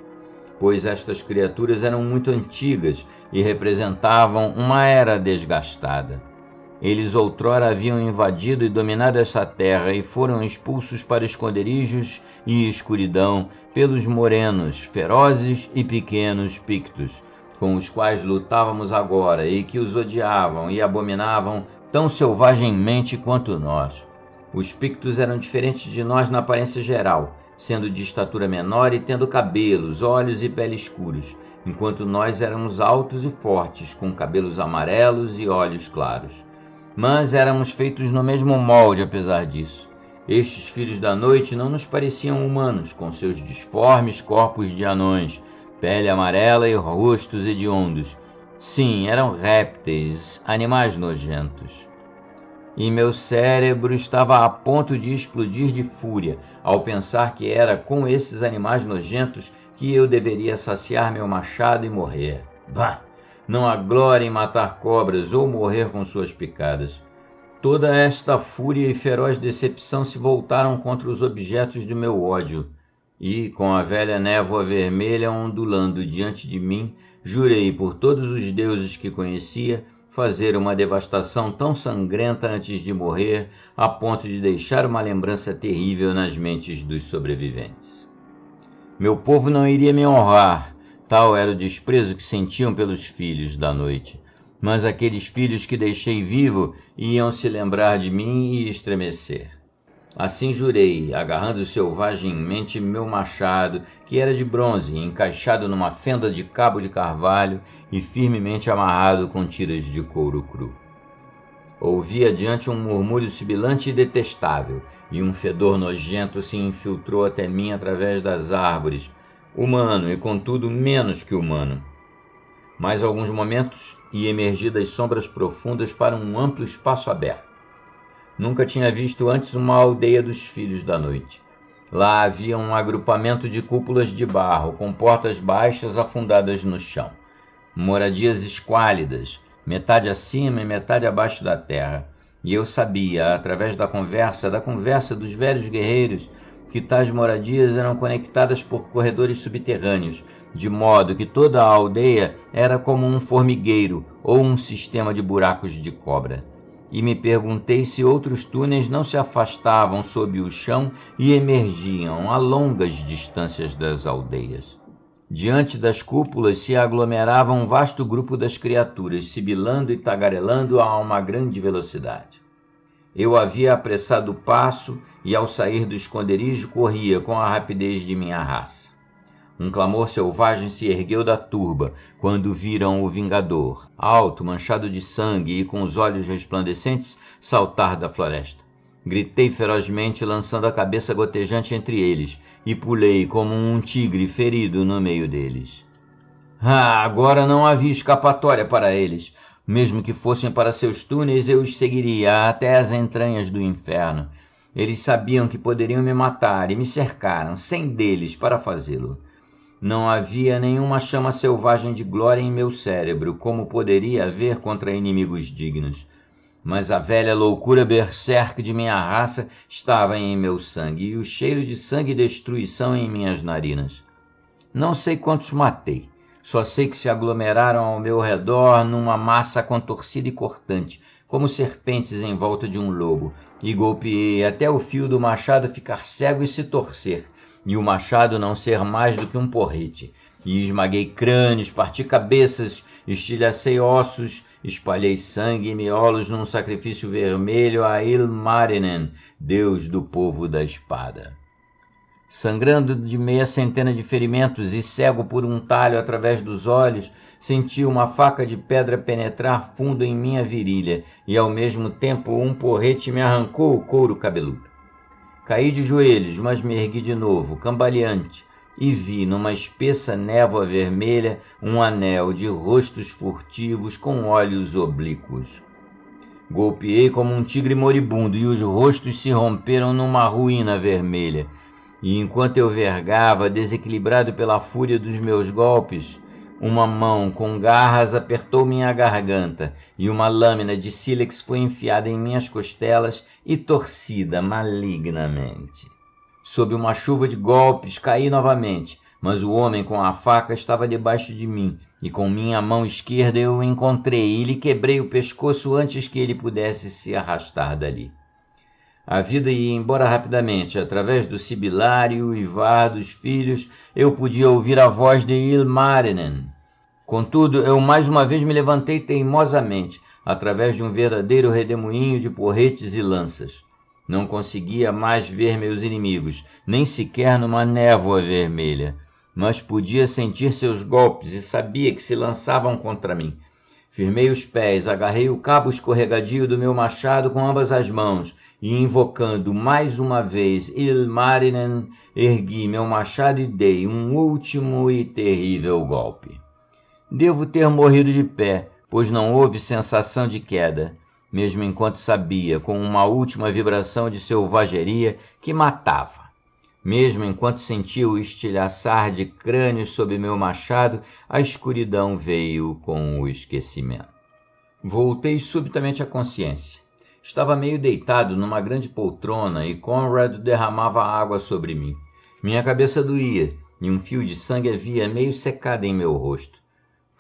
pois estas criaturas eram muito antigas e representavam uma era desgastada. Eles outrora haviam invadido e dominado essa terra e foram expulsos para esconderijos e escuridão pelos morenos, ferozes e pequenos pictos, com os quais lutávamos agora e que os odiavam e abominavam tão selvagemmente quanto nós. Os pictos eram diferentes de nós na aparência geral, sendo de estatura menor e tendo cabelos, olhos e pele escuros, enquanto nós éramos altos e fortes, com cabelos amarelos e olhos claros. Mas éramos feitos no mesmo molde, apesar disso. Estes filhos da noite não nos pareciam humanos, com seus disformes corpos de anões, pele amarela e rostos hediondos. Sim, eram répteis, animais nojentos. E meu cérebro estava a ponto de explodir de fúria ao pensar que era com esses animais nojentos que eu deveria saciar meu machado e morrer. Bah! Não há glória em matar cobras ou morrer com suas picadas. Toda esta fúria e feroz decepção se voltaram contra os objetos do meu ódio, e, com a velha névoa vermelha ondulando diante de mim, jurei por todos os deuses que conhecia fazer uma devastação tão sangrenta antes de morrer, a ponto de deixar uma lembrança terrível nas mentes dos sobreviventes. Meu povo não iria me honrar, tal era o desprezo que sentiam pelos filhos da noite. Mas aqueles filhos que deixei vivo iam se lembrar de mim e estremecer. Assim jurei, agarrando selvagemmente meu machado, que era de bronze, encaixado numa fenda de cabo de carvalho e firmemente amarrado com tiras de couro cru. Ouvi adiante um murmúrio sibilante e detestável, e um fedor nojento se infiltrou até mim através das árvores, humano e contudo menos que humano. Mais alguns momentos e emergi das sombras profundas para um amplo espaço aberto. Nunca tinha visto antes uma aldeia dos filhos da noite. Lá havia um agrupamento de cúpulas de barro, com portas baixas afundadas no chão. Moradias esquálidas, metade acima e metade abaixo da terra. E eu sabia, através da conversa dos velhos guerreiros, que tais moradias eram conectadas por corredores subterrâneos, de modo que toda a aldeia era como um formigueiro ou um sistema de buracos de cobra. E me perguntei se outros túneis não se afastavam sob o chão e emergiam a longas distâncias das aldeias. Diante das cúpulas se aglomerava um vasto grupo das criaturas, sibilando e tagarelando a uma grande velocidade. Eu havia apressado o passo e, ao sair do esconderijo, corria com a rapidez de minha raça. Um clamor selvagem se ergueu da turba quando viram o Vingador, alto, manchado de sangue e com os olhos resplandecentes, saltar da floresta. Gritei ferozmente, lançando a cabeça gotejante entre eles, e pulei como um tigre ferido no meio deles. Agora não havia escapatória para eles. Mesmo que fossem para seus túneis, eu os seguiria até as entranhas do inferno. Eles sabiam que poderiam me matar e me cercaram, 100 deles, para fazê-lo. Não havia nenhuma chama selvagem de glória em meu cérebro, como poderia haver contra inimigos dignos. Mas a velha loucura berserk de minha raça estava em meu sangue, e o cheiro de sangue e destruição em minhas narinas. Não sei quantos matei, só sei que se aglomeraram ao meu redor numa massa contorcida e cortante, como serpentes em volta de um lobo, e golpeei até o fio do machado ficar cego e se torcer, e o machado não ser mais do que um porrete, e esmaguei crânios, parti cabeças, estilhacei ossos, espalhei sangue e miolos num sacrifício vermelho a Ilmarinen, deus do povo da espada. Sangrando de 600 de ferimentos e cego por um talho através dos olhos, senti uma faca de pedra penetrar fundo em minha virilha, e ao mesmo tempo um porrete me arrancou o couro cabeludo. Caí de joelhos, mas me ergui de novo, cambaleante, e vi, numa espessa névoa vermelha, um anel de rostos furtivos com olhos oblíquos. Golpeei como um tigre moribundo, e os rostos se romperam numa ruína vermelha. E enquanto eu vergava, desequilibrado pela fúria dos meus golpes, uma mão com garras apertou minha garganta, e uma lâmina de sílex foi enfiada em minhas costelas e torcida malignamente. Sob uma chuva de golpes, caí novamente, mas o homem com a faca estava debaixo de mim, e com minha mão esquerda eu o encontrei e lhe quebrei o pescoço antes que ele pudesse se arrastar dali. A vida ia embora rapidamente. Através do sibilar e uivar dos filhos, eu podia ouvir a voz de Ilmarinen. Contudo, eu mais uma vez me levantei teimosamente, através de um verdadeiro redemoinho de porretes e lanças. Não conseguia mais ver meus inimigos, nem sequer numa névoa vermelha, mas podia sentir seus golpes e sabia que se lançavam contra mim. Firmei os pés, agarrei o cabo escorregadio do meu machado com ambas as mãos, e invocando mais uma vez Ilmarinen, ergui meu machado e dei um último e terrível golpe. Devo ter morrido de pé, pois não houve sensação de queda, mesmo enquanto sabia, com uma última vibração de selvageria, que matava. Mesmo enquanto sentia o estilhaçar de crânios sob meu machado, a escuridão veio com o esquecimento. Voltei subitamente à consciência. Estava meio deitado numa grande poltrona e Conrad derramava água sobre mim. Minha cabeça doía e um fio de sangue havia meio secado em meu rosto.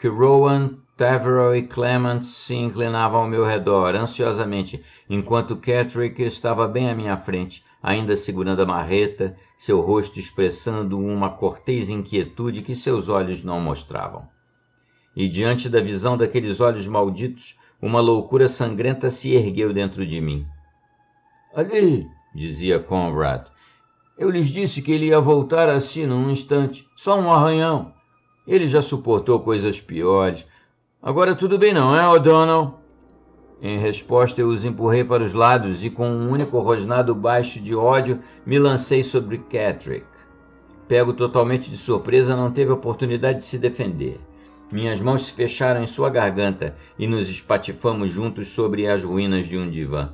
Rowan, Taverell e Clement se inclinavam ao meu redor ansiosamente, enquanto Catterick estava bem à minha frente, ainda segurando a marreta, seu rosto expressando uma cortês inquietude que seus olhos não mostravam. E diante da visão daqueles olhos malditos, uma loucura sangrenta se ergueu dentro de mim. Ali, dizia Conrad, eu lhes disse que ele ia voltar a si num instante, só um arranhão. Ele já suportou coisas piores. Agora tudo bem, não é, O'Donnell? Em resposta, eu os empurrei para os lados e, com um único rosnado baixo de ódio, me lancei sobre Catterick. Pego totalmente de surpresa, não teve oportunidade de se defender. Minhas mãos se fecharam em sua garganta e nos espatifamos juntos sobre as ruínas de um divã.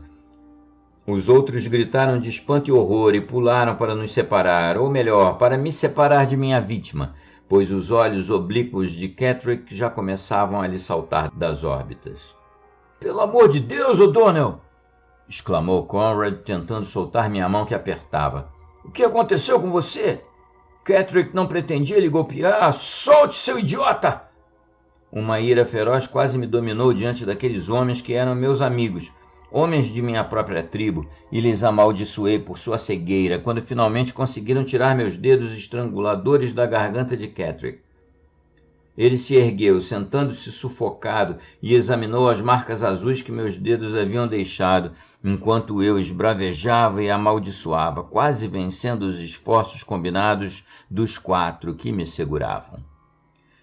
Os outros gritaram de espanto e horror e pularam para nos separar, ou melhor, para me separar de minha vítima, pois os olhos oblíquos de Catterick já começavam a lhe saltar das órbitas. "Pelo amor de Deus, O'Donnell!" exclamou Conrad, tentando soltar minha mão que apertava. "O que aconteceu com você? Catterick não pretendia lhe golpear. Solte, seu idiota!" Uma ira feroz quase me dominou diante daqueles homens que eram meus amigos, homens de minha própria tribo, e lhes amaldiçoei por sua cegueira, quando finalmente conseguiram tirar meus dedos estranguladores da garganta de Catterick. Ele se ergueu, sentando-se sufocado, e examinou as marcas azuis que meus dedos haviam deixado, enquanto eu esbravejava e amaldiçoava, quase vencendo os esforços combinados dos 4 que me seguravam.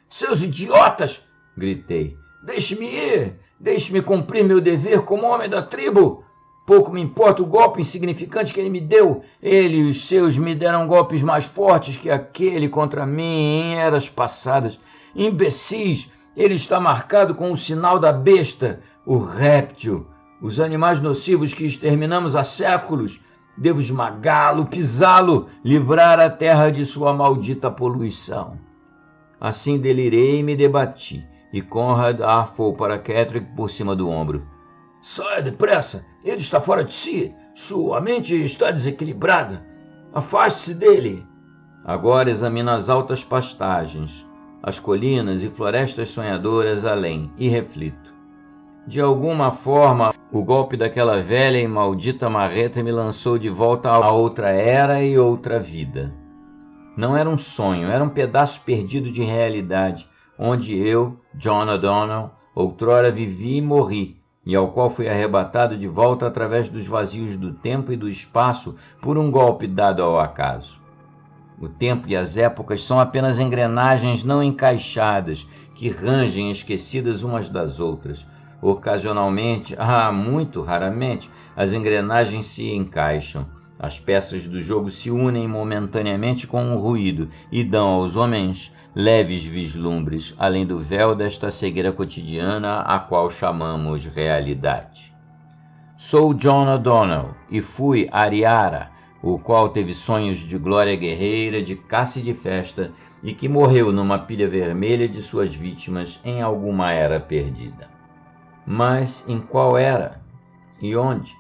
"Seus idiotas!" gritei. "Deixe-me ir! Deixe-me cumprir meu dever como homem da tribo! Pouco me importa o golpe insignificante que ele me deu. Ele e os seus me deram golpes mais fortes que aquele contra mim em eras passadas. Imbecis! Ele está marcado com o sinal da besta, o réptil, os animais nocivos que exterminamos há séculos. Devo esmagá-lo, pisá-lo, livrar a terra de sua maldita poluição." Assim delirei e me debati, e Conrad arfou para Catterick por cima do ombro. "Saia depressa! Ele está fora de si! Sua mente está desequilibrada! Afaste-se dele!" Agora examino as altas pastagens, as colinas e florestas sonhadoras além, e reflito. De alguma forma, o golpe daquela velha e maldita marreta me lançou de volta a outra era e outra vida. Não era um sonho, era um pedaço perdido de realidade, onde eu, John O'Donnell, outrora vivi e morri, e ao qual fui arrebatado de volta através dos vazios do tempo e do espaço por um golpe dado ao acaso. O tempo e as épocas são apenas engrenagens não encaixadas, que rangem esquecidas umas das outras. Ocasionalmente, muito raramente, as engrenagens se encaixam. As peças do jogo se unem momentaneamente com um ruído e dão aos homens leves vislumbres, além do véu desta cegueira cotidiana a qual chamamos realidade. Sou John O'Donnell e fui Ariara, o qual teve sonhos de glória guerreira, de caça e de festa, e que morreu numa pilha vermelha de suas vítimas em alguma era perdida. Mas em qual era? E onde?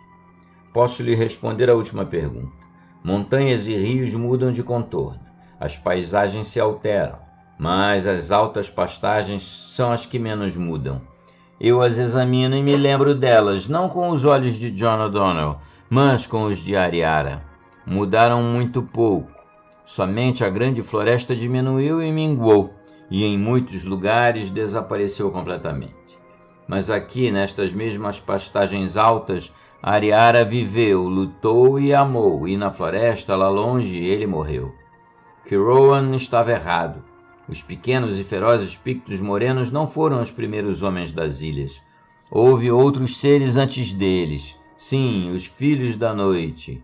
Posso lhe responder a última pergunta. Montanhas e rios mudam de contorno, as paisagens se alteram, mas as altas pastagens são as que menos mudam. Eu as examino e me lembro delas, não com os olhos de John O'Donnell, mas com os de Ariara. Mudaram muito pouco. Somente a grande floresta diminuiu e minguou, e em muitos lugares desapareceu completamente. Mas aqui, nestas mesmas pastagens altas, Ariara viveu, lutou e amou, e na floresta, lá longe, ele morreu. Kiroan estava errado. Os pequenos e ferozes pictos morenos não foram os primeiros homens das ilhas. Houve outros seres antes deles. Sim, os filhos da noite.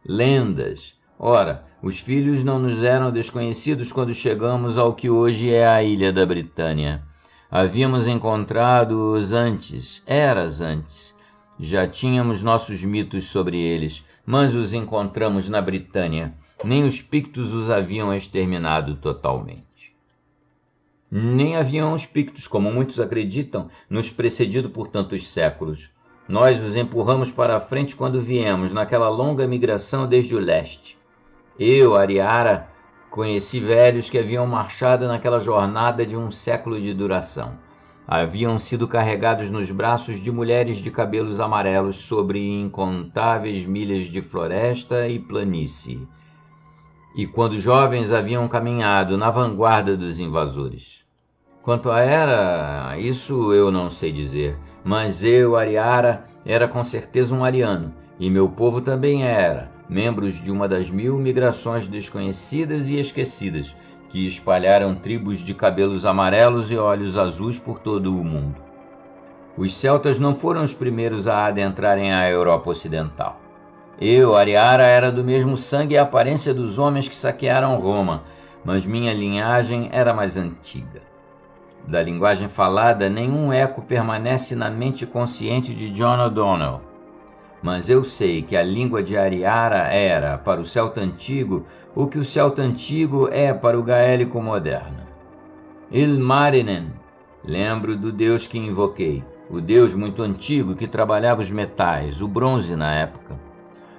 Lendas. Ora, os filhos não nos eram desconhecidos quando chegamos ao que hoje é a Ilha da Britânia. Havíamos encontrado-os antes, eras antes. Já tínhamos nossos mitos sobre eles, mas os encontramos na Britânia. Nem os pictos os haviam exterminado totalmente. Nem haviam os pictos, como muitos acreditam, nos precedido por tantos séculos. Nós os empurramos para a frente quando viemos, naquela longa migração desde o leste. Eu, Ariara, conheci velhos que haviam marchado naquela jornada de um século de duração. Haviam sido carregados nos braços de mulheres de cabelos amarelos sobre incontáveis milhas de floresta e planície. E quando jovens haviam caminhado na vanguarda dos invasores. Quanto a era, isso eu não sei dizer, mas eu, Ariara, era com certeza um ariano, e meu povo também era, membros de uma das 1000 migrações desconhecidas e esquecidas, que espalharam tribos de cabelos amarelos e olhos azuis por todo o mundo. Os celtas não foram os primeiros a adentrarem a Europa Ocidental. Eu, Ariara, era do mesmo sangue e aparência dos homens que saquearam Roma, mas minha linhagem era mais antiga. Da linguagem falada, nenhum eco permanece na mente consciente de John O'Donnell. mas eu sei que a língua de Ariara era, para o celta antigo, o que o celta antigo é para o gaélico moderno. Ilmarinen, lembro do deus que invoquei, o deus muito antigo que trabalhava os metais, o bronze na época.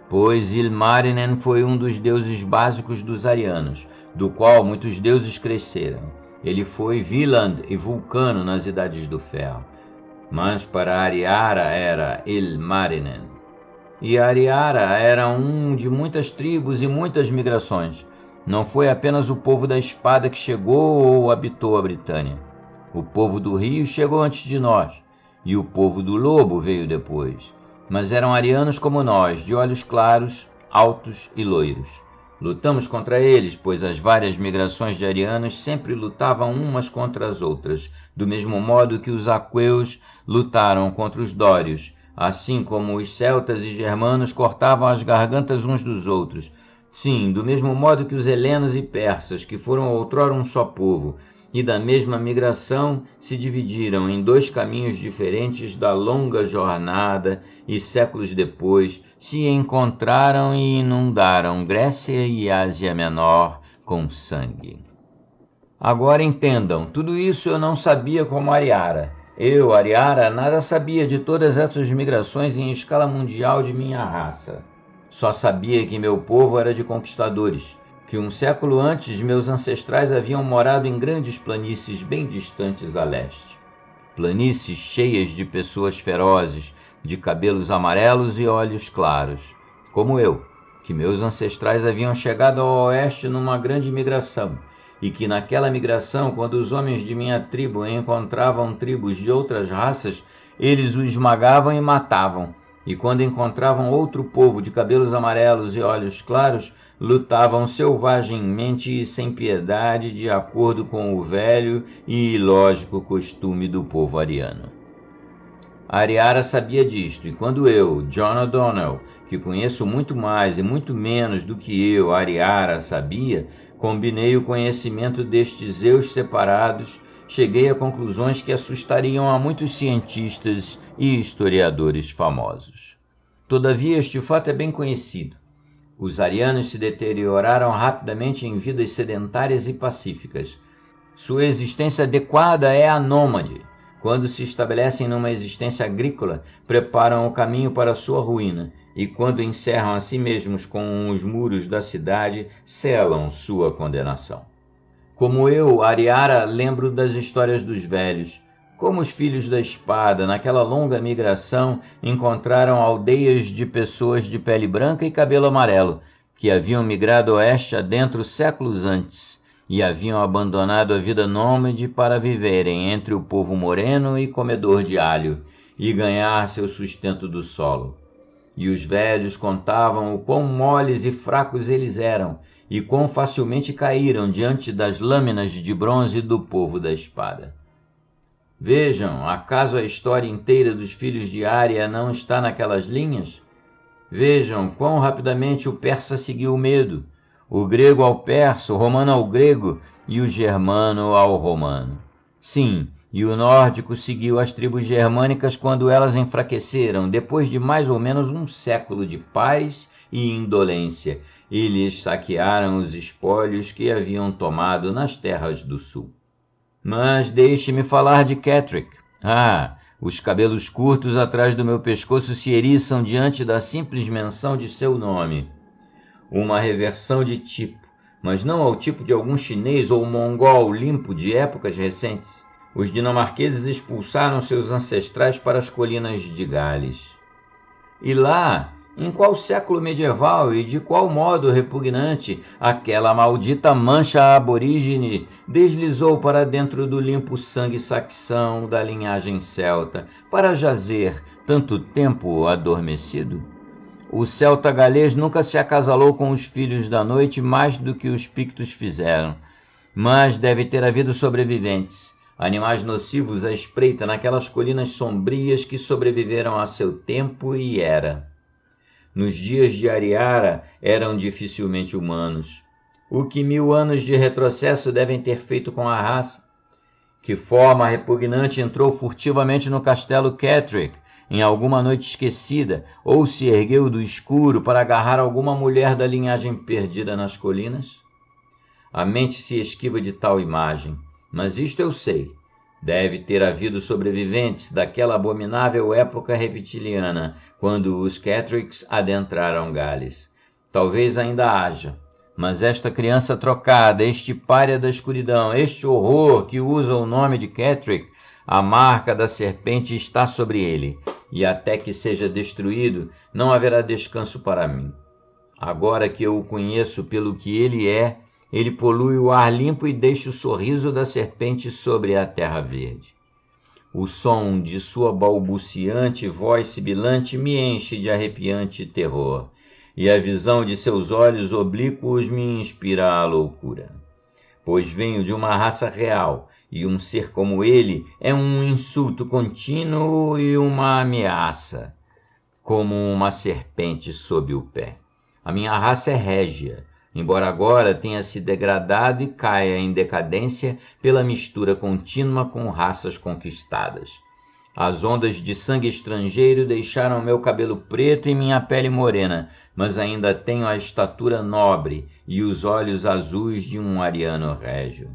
Pois Ilmarinen foi um dos deuses básicos dos arianos, do qual muitos deuses cresceram. Ele foi Viland e Vulcano nas Idades do Ferro. Mas para Ariara era Ilmarinen. E Ariara era um de muitas tribos e muitas migrações. Não foi apenas o povo da espada que chegou ou habitou a Britânia. O povo do rio chegou antes de nós, e o povo do lobo veio depois. Mas eram arianos como nós, de olhos claros, altos e loiros. Lutamos contra eles, pois as várias migrações de arianos sempre lutavam umas contra as outras, do mesmo modo que os aqueus lutaram contra os dórios, assim como os celtas e germanos cortavam as gargantas uns dos outros. Sim, do mesmo modo que os helenos e persas, que foram outrora um só povo, e da mesma migração se dividiram em dois caminhos diferentes da longa jornada e séculos depois se encontraram e inundaram Grécia e Ásia Menor com sangue. Agora entendam, tudo isso eu não sabia como Ariara. Eu, Ariara, nada sabia de todas essas migrações em escala mundial de minha raça. Só sabia que meu povo era de conquistadores, que um século antes meus ancestrais haviam morado em grandes planícies bem distantes a leste. Planícies cheias de pessoas ferozes, de cabelos amarelos e olhos claros, como eu, que meus ancestrais haviam chegado ao oeste numa grande migração, e que naquela migração, quando os homens de minha tribo encontravam tribos de outras raças, eles os esmagavam e matavam, e quando encontravam outro povo de cabelos amarelos e olhos claros, lutavam selvagemmente e sem piedade de acordo com o velho e ilógico costume do povo ariano. Ariara sabia disto, e quando eu, John O'Donnell, que conheço muito mais e muito menos do que eu, Ariara, sabia, combinei o conhecimento destes eus separados, cheguei a conclusões que assustariam a muitos cientistas e historiadores famosos. Todavia, este fato é bem conhecido. Os arianos se deterioraram rapidamente em vidas sedentárias e pacíficas. Sua existência adequada é a nômade. Quando se estabelecem numa existência agrícola, preparam o caminho para sua ruína, e quando encerram a si mesmos com os muros da cidade, selam sua condenação. Como eu, Ariara, lembro das histórias dos velhos, como os filhos da espada, naquela longa migração, encontraram aldeias de pessoas de pele branca e cabelo amarelo, que haviam migrado oeste adentro séculos antes, e haviam abandonado a vida nômade para viverem entre o povo moreno e comedor de alho, e ganhar seu sustento do solo. E os velhos contavam o quão moles e fracos eles eram, e quão facilmente caíram diante das lâminas de bronze do povo da espada. Vejam, acaso a história inteira dos filhos de Ária não está naquelas linhas? Vejam quão rapidamente o persa seguiu o medo, o grego ao persa, o romano ao grego e o germano ao romano. Sim, e o nórdico seguiu as tribos germânicas quando elas enfraqueceram, depois de mais ou menos um século de paz e indolência, e lhes saquearam os espólios que haviam tomado nas terras do sul. Mas deixe-me falar de Catterick. Os cabelos curtos atrás do meu pescoço se eriçam diante da simples menção de seu nome. Uma reversão de tipo, mas não ao tipo de algum chinês ou mongol limpo de épocas recentes. Os dinamarqueses expulsaram seus ancestrais para as colinas de Gales. E lá, em qual século medieval e de qual modo repugnante, aquela maldita mancha aborígene deslizou para dentro do limpo sangue saxão da linhagem celta, para jazer tanto tempo adormecido? O celta galês nunca se acasalou com os filhos da noite mais do que os pictos fizeram, mas deve ter havido sobreviventes, animais nocivos à espreita naquelas colinas sombrias que sobreviveram a seu tempo e era. Nos dias de Ariara eram dificilmente humanos. O que 1000 anos de retrocesso devem ter feito com a raça? Que forma repugnante entrou furtivamente no castelo Catterick em alguma noite esquecida, ou se ergueu do escuro para agarrar alguma mulher da linhagem perdida nas colinas? A mente se esquiva de tal imagem, mas isto eu sei. Deve ter havido sobreviventes daquela abominável época reptiliana, quando os Catricks adentraram Gales. Talvez ainda haja, mas esta criança trocada, este pária da escuridão, este horror que usa o nome de Catrick, a marca da serpente está sobre ele, e até que seja destruído, não haverá descanso para mim. Agora que eu o conheço pelo que ele é, ele polui o ar limpo e deixa o sorriso da serpente sobre a terra verde. O som de sua balbuciante voz sibilante me enche de arrepiante terror, e a visão de seus olhos oblíquos me inspira a loucura. Pois venho de uma raça real, e um ser como ele é um insulto contínuo e uma ameaça, como uma serpente sob o pé. A minha raça é régia, embora agora tenha se degradado e caia em decadência pela mistura contínua com raças conquistadas. As ondas de sangue estrangeiro deixaram meu cabelo preto e minha pele morena, mas ainda tenho a estatura nobre e os olhos azuis de um ariano régio.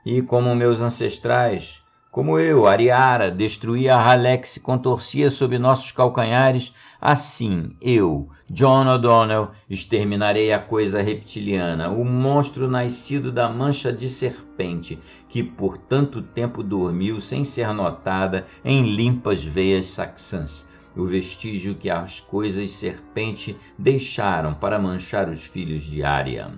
E como meus ancestrais, como eu, Ariara, destruía a ralé que se contorcia sob nossos calcanhares, assim eu, John O'Donnell, exterminarei a coisa reptiliana, o monstro nascido da mancha de serpente, que por tanto tempo dormiu sem ser notada em limpas veias saxãs, o vestígio que as coisas serpente deixaram para manchar os filhos de Ariam.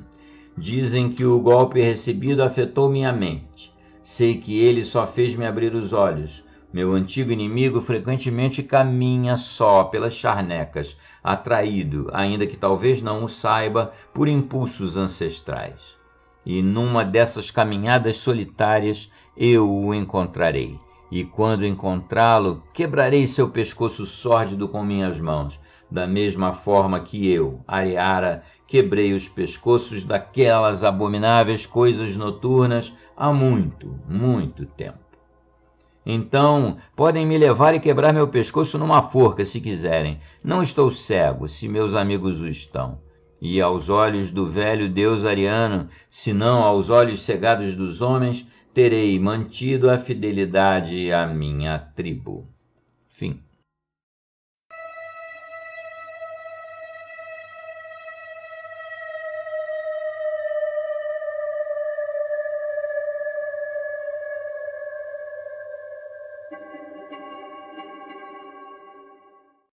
Dizem que o golpe recebido afetou minha mente. Sei que ele só fez-me abrir os olhos. Meu antigo inimigo frequentemente caminha só pelas charnecas, atraído, ainda que talvez não o saiba, por impulsos ancestrais. E numa dessas caminhadas solitárias eu o encontrarei. E quando encontrá-lo, quebrarei seu pescoço sórdido com minhas mãos, da mesma forma que eu, Ariara, quebrei os pescoços daquelas abomináveis coisas noturnas há muito, muito tempo. Então, podem me levar e quebrar meu pescoço numa forca, se quiserem. Não estou cego, se meus amigos o estão. E aos olhos do velho deus ariano, se não aos olhos cegados dos homens, terei mantido a fidelidade à minha tribo. Fim.